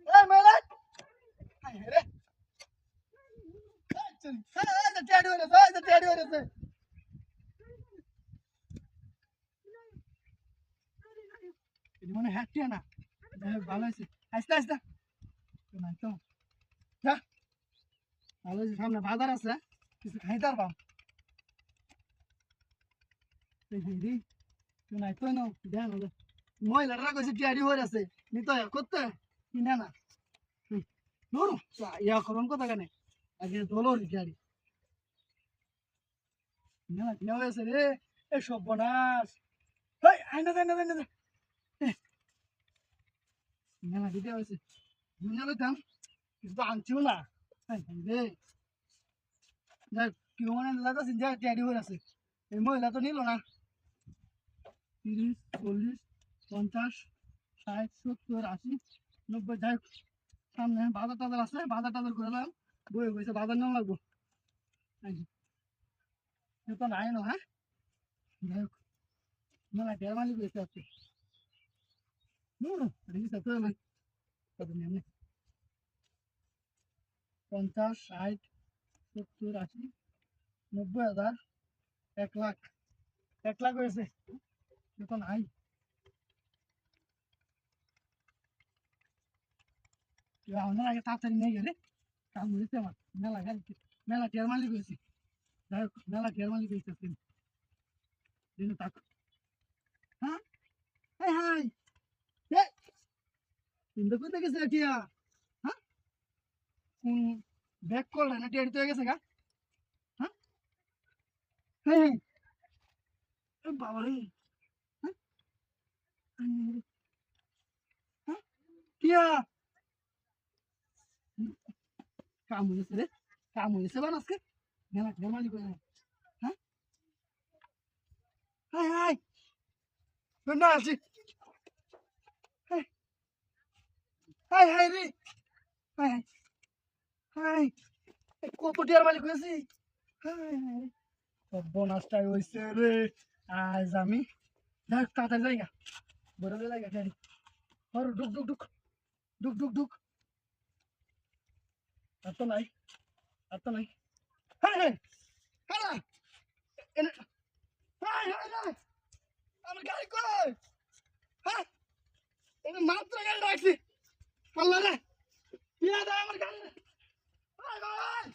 এই মেরে হাই রে চল এই টেডি হইছে এটি মানে হ্যাটিয়া না ভালো হয়েছে আস্তে আস্তে না তো যা ভালো হয়েছে সামনে বাজার আছে কিছু খাইতে পারবাম দেখি তুই নাই তো না দেন হলো মহিলারা কইছে টিয়ারি হয়ে আছে নিতো করতে কিনা না নোরো ইয়া করুন কথা কেন আগে দোলো টিয়ারি না না হয়েছে রে এ সর্বনাশ হেই আইনা আইনা আইনা না না দিতে হয়েছে বুঝে লইতাম কিছু তো আনছিও না রে যাই কি মানে দাদা সিনজা টিয়ারি হয়ে আছে এই মহিলা তো নিল না 30 40 50 60 70 80 90 যাই সামনে বাজার টাজার আছে বাজার টাজার করলাম বই বইছে বাজার নাম লাগবো তো নাই না হ্যাঁ যাই হোক মেলা টের মালিক বেঁচে আছে দেখি তো নাই কত নেমে 50 60 70 80 90,000 1 লাখ 1 লাখ হয়েছে তো নাই আমার আগে তাড়াতাড়ি নিয়ে গেলে কাম হয়েছে আমার মেলা গাড়ি মেলা টের মালিক হয়েছে যাই হোক মেলা টের মালিক হয়েছে দিন থাক হ্যাঁ হাই হাই কিন্তু কোথায় গেছে টিয়া হ্যাঁ কোন ব্যাক কল না টিয়া তো গেছে গা হ্যাঁ হ্যাঁ বাবা রে হ্যাঁ হ্যাঁ টিয়া কাম হয়েছে রে কাম হয়েছে বান আজকে মেলা টের মালিক হয়েছে হ্যাঁ হাই হাই না আছি হাই হাই হাই রে হাই হাই হাই কত টিয়ার মালিক হয়েছি হাই হাই সর্বনাশটাই হয়েছে রে আজ আমি দেখ তাড়াতাড়ি জায়গা বড় জায়গা গাড়ি আর ডুক ডুক ডুক ডুক ডুক ডুক আর তো নাই হাই হাই হালা এনে হাই হাই হাই আমার গাড়ি কই হ্যাঁ এনে মাত্র গাড়ি রাখছি পাল্লা রে ইয়া দা আমার গাড়ি হাই ভাই